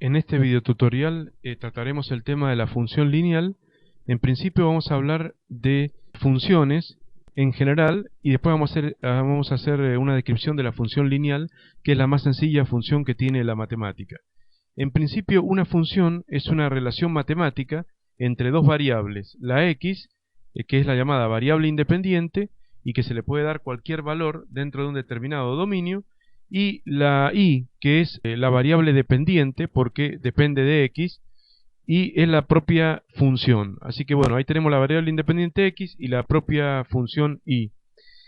En este video tutorial trataremos el tema de la función lineal. En principio vamos a hablar de funciones en general y después vamos a hacer una descripción de la función lineal, que es la más sencilla función que tiene la matemática. En principio, una función es una relación matemática entre dos variables, la x, que es la llamada variable independiente y que se le puede dar cualquier valor dentro de un determinado dominio, y la y, que es la variable dependiente porque depende de x y es la propia función. Así que bueno, ahí tenemos la variable independiente x y la propia función y.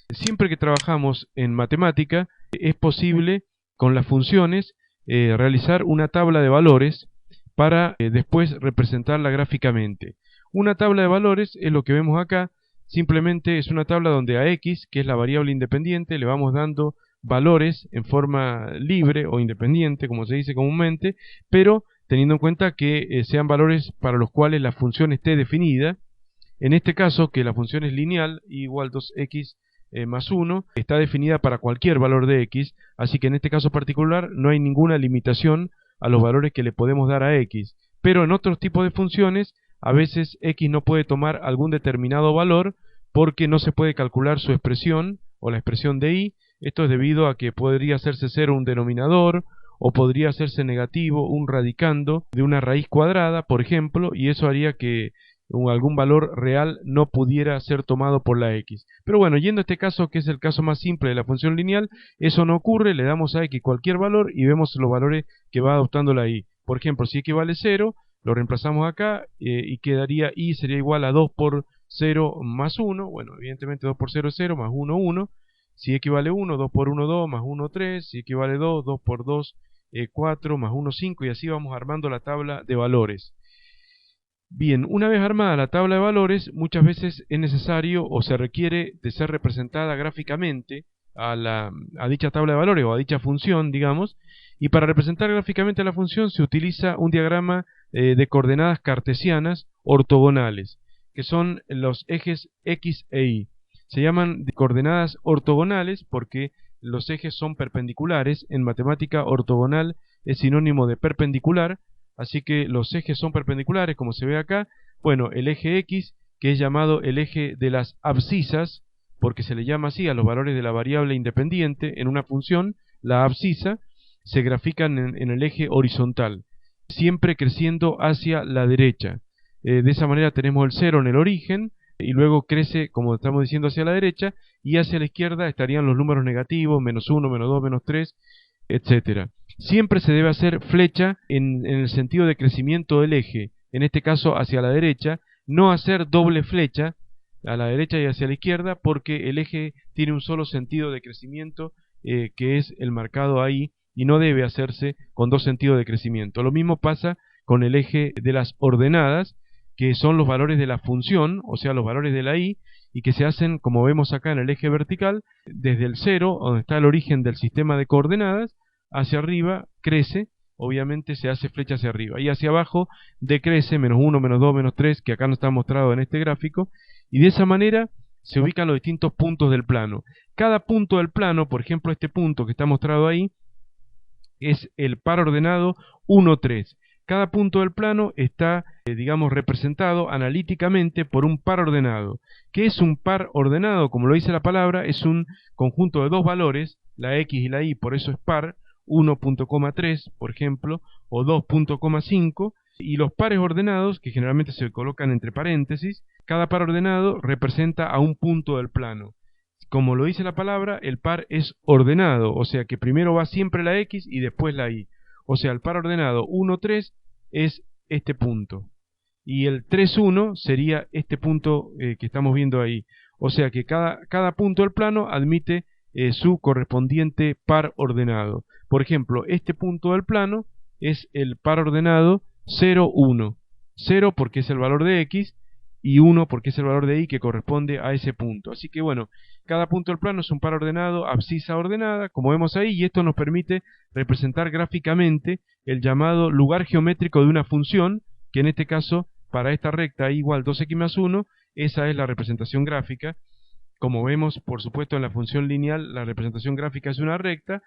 Siempre que trabajamos en matemática es posible con las funciones realizar una tabla de valores para después representarla gráficamente. Una tabla de valores es lo que vemos acá. Simplemente es una tabla donde a x, que es la variable independiente, le vamos dando valores en forma libre o independiente, como se dice comúnmente, pero teniendo en cuenta que sean valores para los cuales la función esté definida. En este caso, que la función es lineal, y igual 2x más 1, está definida para cualquier valor de x, así que en este caso particular no hay ninguna limitación a los valores que le podemos dar a x. Pero en otros tipos de funciones, a veces x no puede tomar algún determinado valor porque no se puede calcular su expresión o la expresión de y. Esto es debido a que podría hacerse cero un denominador, o podría hacerse negativo un radicando de una raíz cuadrada, por ejemplo, y eso haría que algún valor real no pudiera ser tomado por la x. Pero bueno, yendo a este caso, que es el caso más simple de la función lineal, eso no ocurre. Le damos a x cualquier valor y vemos los valores que va adoptando la y. Por ejemplo, si x vale 0, lo reemplazamos acá y quedaría y sería igual a 2 por 0 más 1. Bueno, evidentemente 2 por 0 es 0, más 1, 1. Si x vale 1, 2 por 1, 2, más 1, 3. Si x vale 2, 2 por 2, 4, más 1, 5, y así vamos armando la tabla de valores. Bien, una vez armada la tabla de valores, muchas veces es necesario o se requiere de ser representada gráficamente a dicha tabla de valores o a dicha función, digamos, y para representar gráficamente la función se utiliza un diagrama de coordenadas cartesianas ortogonales, que son los ejes x e y. Se llaman coordenadas ortogonales porque los ejes son perpendiculares. En matemática, ortogonal es sinónimo de perpendicular. Así que los ejes son perpendiculares, como se ve acá. Bueno, el eje x, que es llamado el eje de las abscisas, porque se le llama así a los valores de la variable independiente en una función, la abscisa, se grafican en el eje horizontal, siempre creciendo hacia la derecha. De esa manera tenemos el 0 en el origen, y luego crece, como estamos diciendo, hacia la derecha, y hacia la izquierda estarían los números negativos, menos 1, menos 2, menos 3, etcétera. Siempre se debe hacer flecha en el sentido de crecimiento del eje, en este caso hacia la derecha, no hacer doble flecha a la derecha y hacia la izquierda, porque el eje tiene un solo sentido de crecimiento, que es el marcado ahí, y no debe hacerse con dos sentidos de crecimiento. Lo mismo pasa con el eje de las ordenadas, que son los valores de la función, o sea, los valores de la y que se hacen, como vemos acá en el eje vertical, desde el 0, donde está el origen del sistema de coordenadas, hacia arriba crece, obviamente se hace flecha hacia arriba, y hacia abajo decrece, menos 1, menos 2, menos 3, que acá no está mostrado en este gráfico, y de esa manera se ubican los distintos puntos del plano. Cada punto del plano, por ejemplo este punto que está mostrado ahí, es el par ordenado 1, 3. Cada punto del plano está, digamos, representado analíticamente por un par ordenado. ¿Qué es un par ordenado? Como lo dice la palabra, es un conjunto de dos valores, la x y la y, por eso es par, 1.3, por ejemplo, o 2.5, y los pares ordenados, que generalmente se colocan entre paréntesis, cada par ordenado representa a un punto del plano. Como lo dice la palabra, el par es ordenado, o sea que primero va siempre la x y después la y. O sea, el par ordenado 1, 3 es este punto. Y el 3, 1 sería este punto que estamos viendo ahí. O sea que cada punto del plano admite su correspondiente par ordenado. Por ejemplo, este punto del plano es el par ordenado 0, 1. 0 porque es el valor de x y 1 porque es el valor de y que corresponde a ese punto. Así que bueno, cada punto del plano es un par ordenado, abscisa ordenada, como vemos ahí, y esto nos permite representar gráficamente el llamado lugar geométrico de una función, que en este caso, para esta recta y igual 2x más 1, esa es la representación gráfica. Como vemos, por supuesto, en la función lineal, la representación gráfica es una recta,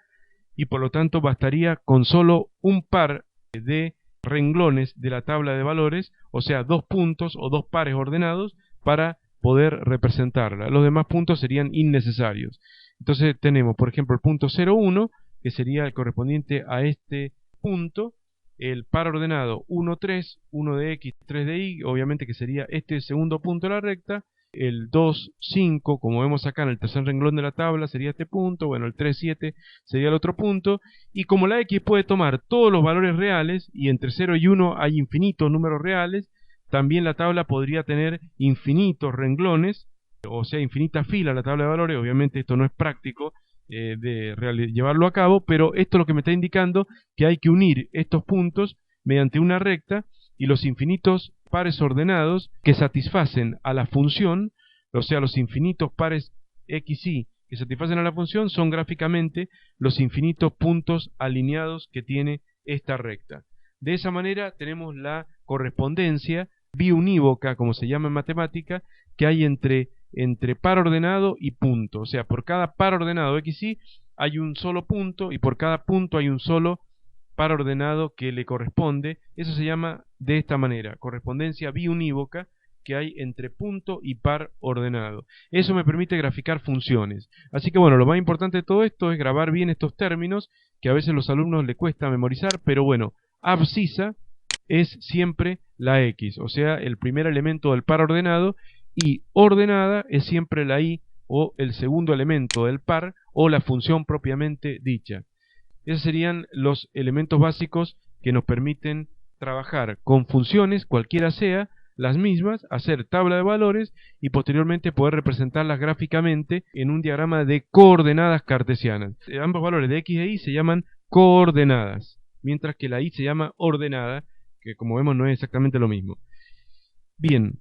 y por lo tanto bastaría con solo un par de renglones de la tabla de valores, o sea, 2 puntos o 2 pares ordenados para poder representarla. Los demás puntos serían innecesarios. Entonces tenemos, por ejemplo, el punto 0,1, que sería el correspondiente a este punto, el par ordenado 1, 3, 1 de X, 3 de Y, obviamente que sería este segundo punto de la recta, el 2, 5, como vemos acá en el tercer renglón de la tabla, sería este punto, bueno, el 3, 7 sería el otro punto, y como la X puede tomar todos los valores reales, y entre 0 y 1 hay infinitos números reales, también la tabla podría tener infinitos renglones, o sea, infinita fila la tabla de valores. Obviamente esto no es práctico llevarlo a cabo, pero esto es lo que me está indicando que hay que unir estos puntos mediante una recta, y los infinitos pares ordenados que satisfacen a la función, o sea, los infinitos pares XY que satisfacen a la función son gráficamente los infinitos puntos alineados que tiene esta recta. De esa manera tenemos la correspondencia biunívoca, como se llama en matemática, que hay entre par ordenado y punto. O sea, por cada par ordenado XY hay un solo punto, y por cada punto hay un solo par ordenado que le corresponde. Eso se llama de esta manera, correspondencia biunívoca que hay entre punto y par ordenado. Eso me permite graficar funciones. Así que bueno, lo más importante de todo esto es grabar bien estos términos, que a veces a los alumnos les cuesta memorizar, pero bueno, abscisa es siempre la X, o sea, el primer elemento del par ordenado, y ordenada es siempre la Y, o el segundo elemento del par, o la función propiamente dicha. Esos serían los elementos básicos que nos permiten trabajar con funciones, cualquiera sea, las mismas, hacer tabla de valores y posteriormente poder representarlas gráficamente en un diagrama de coordenadas cartesianas. Ambos valores de X e Y se llaman coordenadas, mientras que la Y se llama ordenada, que como vemos no es exactamente lo mismo. Bien.